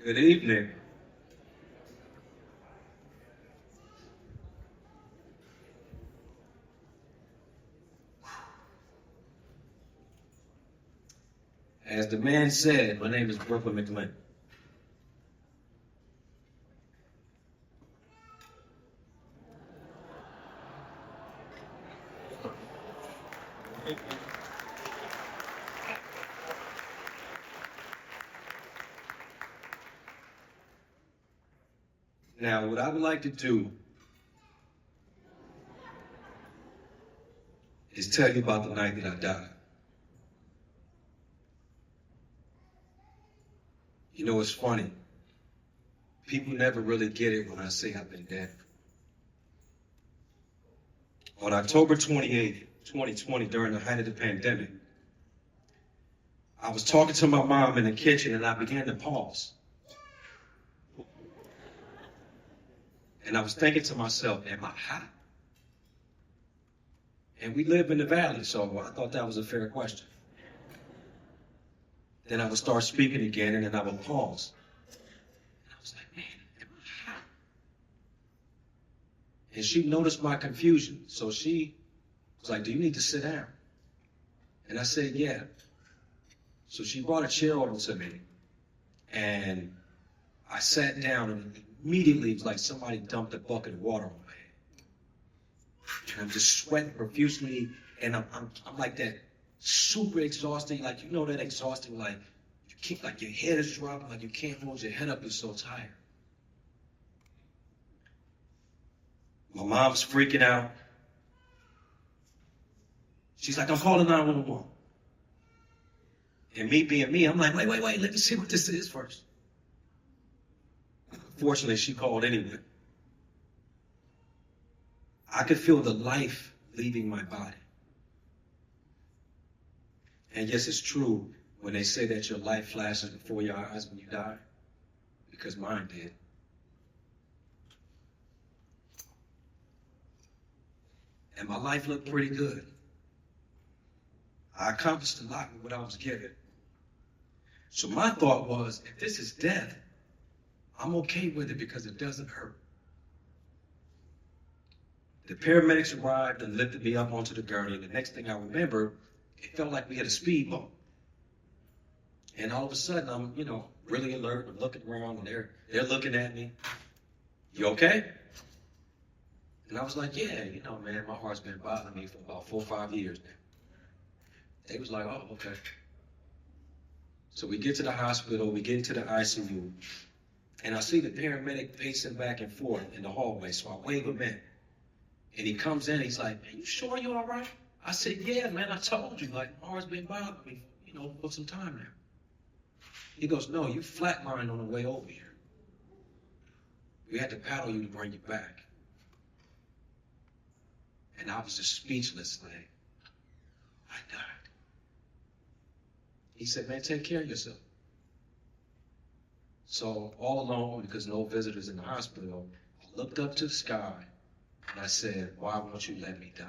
Good evening. As the man said, my name is Brooklyn McLinn. Now, what I would like to do is tell you about the night that I died. You know, it's funny. People never really get it when I say I've been dead. On October 28th, 2020, during the height of the pandemic, I was talking to my mom in the kitchen and I began to pause. And I was thinking to myself, am I hot? And we live in the valley, so I thought that was a fair question. Then I would start speaking again, and then I would pause. And I was like, man, am I hot? And she noticed my confusion, so she was like, do you need to sit down? And I said, yeah. So she brought a chair over to me, and I sat down, and immediately it was like somebody dumped a bucket of water on my head. And I'm just sweating profusely, and I'm like that super exhausted, like you know that exhausting, like you keep like your head is dropping, like you can't hold your head up, you're so tired. My mom's freaking out. She's like, I'm calling 911. And me being me, I'm like, wait, let me see what this is first. Fortunately, she called anyway. I could feel the life leaving my body. And yes, it's true when they say that your life flashes before your eyes when you die, because mine did. And my life looked pretty good. I accomplished a lot with what I was given. So my thought was, if this is death, I'm okay with it because it doesn't hurt. The paramedics arrived and lifted me up onto the gurney, and the next thing I remember, it felt like we had a speed bump. And all of a sudden, I'm, really alert. I'm looking around, and they're looking at me. You okay? And I was like, yeah, man, my heart's been bothering me for about 4 or 5 years now. They was like, oh, okay. So we get to the hospital, we get into the ICU, and I see the paramedic pacing back and forth in the hallway, so I wave him in. And he comes in, he's like, man, you sure you're all right? I said, yeah, man, I told you, like, my heart's been bothering me, for some time now. He goes, no, you flatlined on the way over here. We had to paddle you to bring you back. And I was just speechless, like, I died. He said, man, take care of yourself. So all alone, because no visitors in the hospital, I looked up to the sky and I said, why won't you let me die?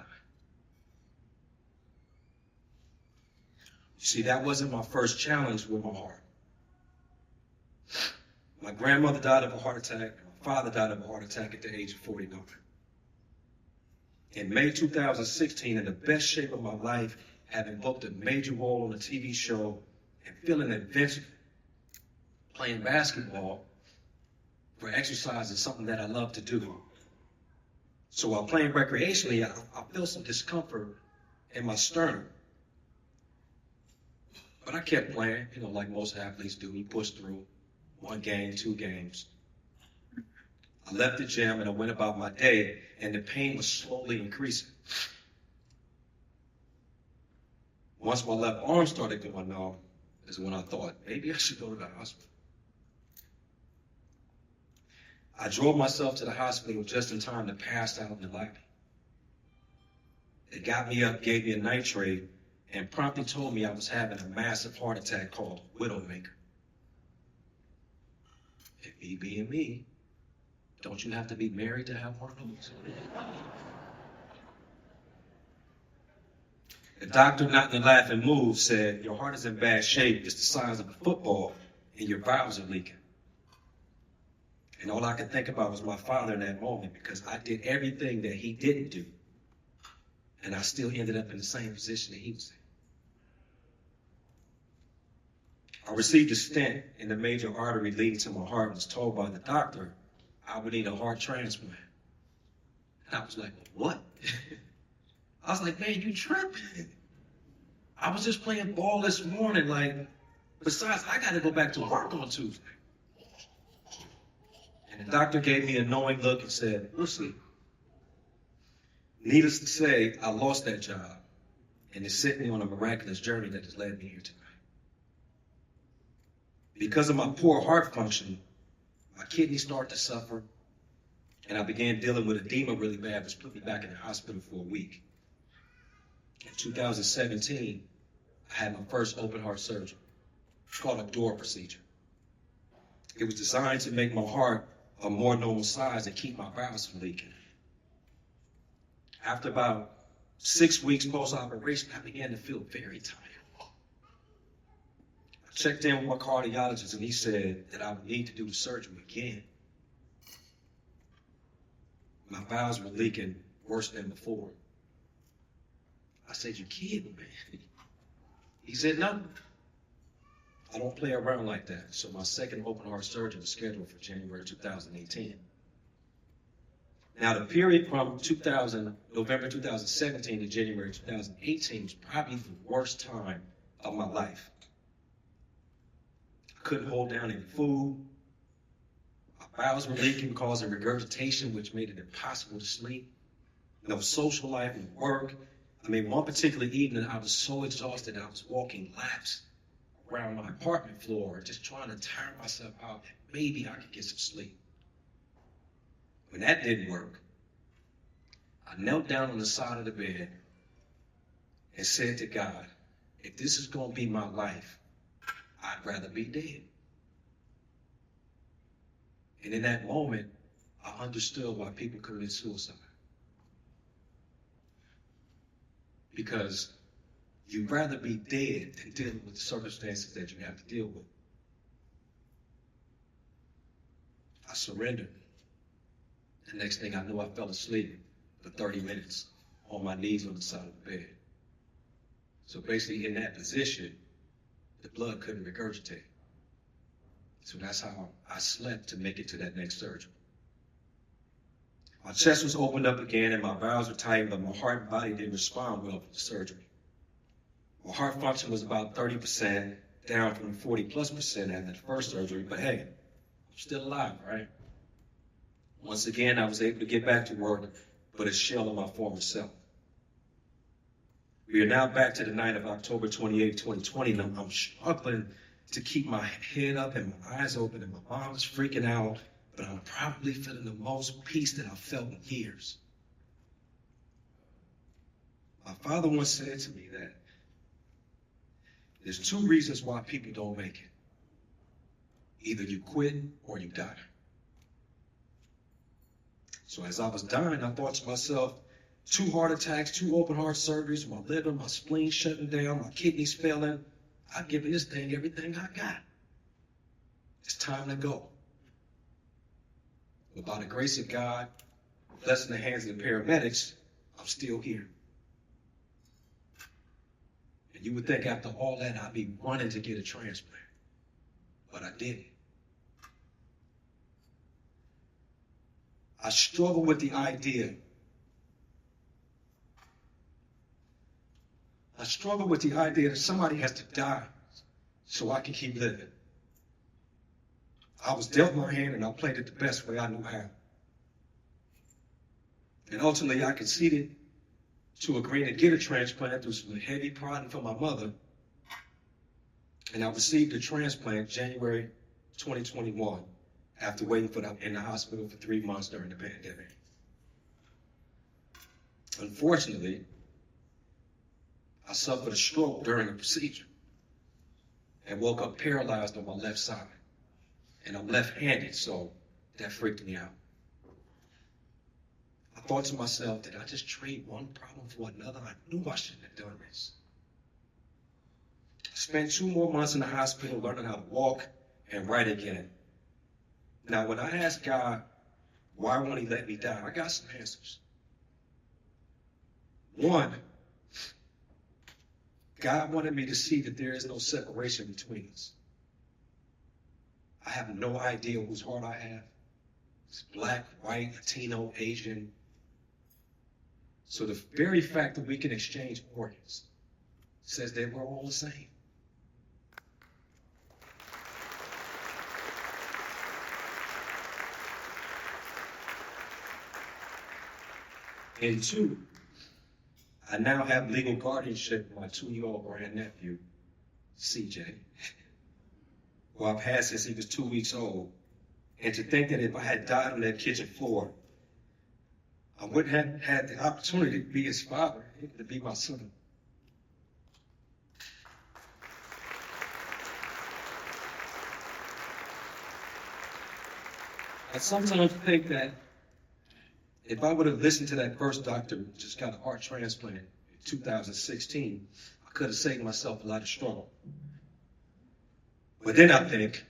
You see, that wasn't my first challenge with my heart. My grandmother died of a heart attack, and my father died of a heart attack at the age of 49. In May 2016, in the best shape of my life, having booked a major role on a TV show and feeling invincible, playing basketball for exercise is something that I love to do. So while playing recreationally, I feel some discomfort in my sternum. But I kept playing, like most athletes do. You push through 1 game, 2 games. I left the gym and I went about my day, and the pain was slowly increasing. Once my left arm started going numb, is when I thought, maybe I should go to the hospital. I drove myself to the hospital just in time to pass out in the lobby. They got me up, gave me a nitrate, and promptly told me I was having a massive heart attack called widowmaker. And me being me, don't you have to be married to have one of those? The doctor, not in a laughing mood, said, your heart is in bad shape. It's the size of a football, and your valves are leaking. And all I could think about was my father in that moment, because I did everything that he didn't do. And I still ended up in the same position that he was in. I received a stent in the major artery leading to my heart and was told by the doctor I would need a heart transplant. And I was like, what? I was like, man, you tripping. I was just playing ball this morning. Like, besides, I got to go back to work on Tuesday. And the doctor gave me a knowing look and said, listen, needless to say, I lost that job. And it sent me on a miraculous journey that has led me here tonight. Because of my poor heart function, my kidneys started to suffer, and I began dealing with edema really bad, which put me back in the hospital for a week. In 2017, I had my first open heart surgery. It's called a door procedure. It was designed to make my heart a more normal size and keep my valves from leaking. After about 6 weeks post-operation, I began to feel very tired. I checked in with my cardiologist, and he said that I would need to do the surgery again. My valves were leaking worse than before. I said, you kidding me? He said, no. I don't play around like that. So my second open heart surgery was scheduled for January 2018. Now, the period from November 2017 to January 2018 was probably the worst time of my life. I couldn't hold down any food. My bowels were leaking, causing regurgitation, which made it impossible to sleep. No social life and work. I mean, one particular evening, I was so exhausted, I was walking laps around my apartment floor, just trying to tire myself out that maybe I could get some sleep. When that didn't work, I knelt down on the side of the bed and said to God, if this is going to be my life, I'd rather be dead. And in that moment, I understood why people commit suicide. Because you'd rather be dead than dealing with the circumstances that you have to deal with. I surrendered. The next thing I knew, I fell asleep for 30 minutes on my knees on the side of the bed. So basically, in that position, the blood couldn't regurgitate. So that's how I slept to make it to that next surgery. My chest was opened up again and my valves were tight, but my heart and body didn't respond well to the surgery. My heart function was about 30%, down from 40+% after the first surgery, but hey, I'm still alive, right? Once again, I was able to get back to work, but a shell of my former self. We are now back to the night of October 28, 2020, and I'm struggling to keep my head up and my eyes open, and my mom is freaking out, but I'm probably feeling the most peace that I've felt in years. My father once said to me that there's 2 reasons why people don't make it. Either you quit or you die. So as I was dying, I thought to myself, 2 heart attacks, 2 open heart surgeries, my liver, my spleen shutting down, my kidneys failing. I've given this thing everything I got. It's time to go. But by the grace of God, blessed in the hands of the paramedics, I'm still here. And you would think after all that, I'd be running to get a transplant. But I didn't. I struggle with the idea. That somebody has to die so I can keep living. I was dealt my hand and I played it the best way I knew how. And ultimately I conceded to agreeing to get a transplant through some heavy prodding from my mother. And I received a transplant January 2021 after waiting in the hospital for 3 months during the pandemic. Unfortunately, I suffered a stroke during the procedure and woke up paralyzed on my left side. And I'm left-handed, so that freaked me out. I thought to myself, did I just trade one problem for another? I knew I shouldn't have done this. I spent 2 more months in the hospital learning how to walk and write again. Now, when I asked God, why won't he let me die, I got some answers. One, God wanted me to see that there is no separation between us. I have no idea whose heart I have. It's black, white, Latino, Asian. So the very fact that we can exchange organs says that we're all the same. And two, I now have legal guardianship of my 2-year-old grandnephew, CJ, who I've had since he was 2 weeks old. And to think that if I had died on that kitchen floor, I wouldn't have had the opportunity to be his father, to be my son. I sometimes think that if I would have listened to that first doctor who just got a heart transplant in 2016, I could have saved myself a lot of struggle. But then I think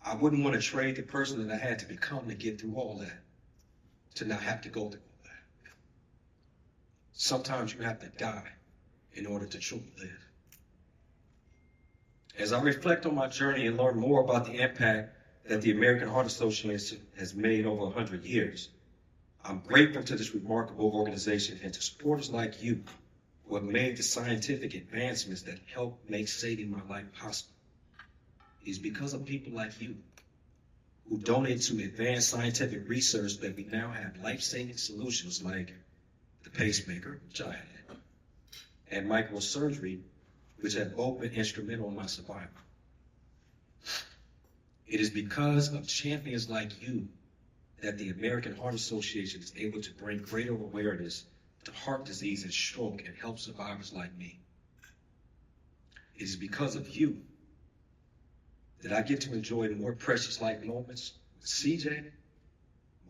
I wouldn't want to trade the person that I had to become to get through all that, to not have to go through all that. Sometimes you have to die in order to truly live. As I reflect on my journey and learn more about the impact that the American Heart Association has made over 100 years, I'm grateful to this remarkable organization and to supporters like you who have made the scientific advancements that help make saving my life possible. It is because of people like you who donate to advanced scientific research that we now have life-saving solutions like the pacemaker, which I had, and microsurgery, which have both been instrumental in my survival. It is because of champions like you that the American Heart Association is able to bring greater awareness to heart disease and stroke and help survivors like me. It is because of you that I get to enjoy more precious life moments with CJ,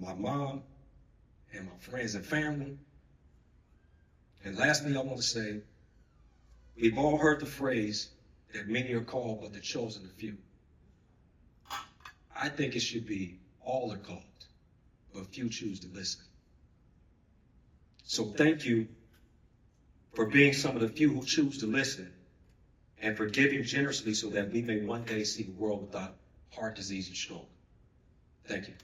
my mom, and my friends and family. And lastly, I want to say, we've all heard the phrase that many are called, but the chosen a few. I think it should be all are called, but few choose to listen. So thank you for being some of the few who choose to listen and for giving generously so that we may one day see the world without heart disease and stroke. Thank you.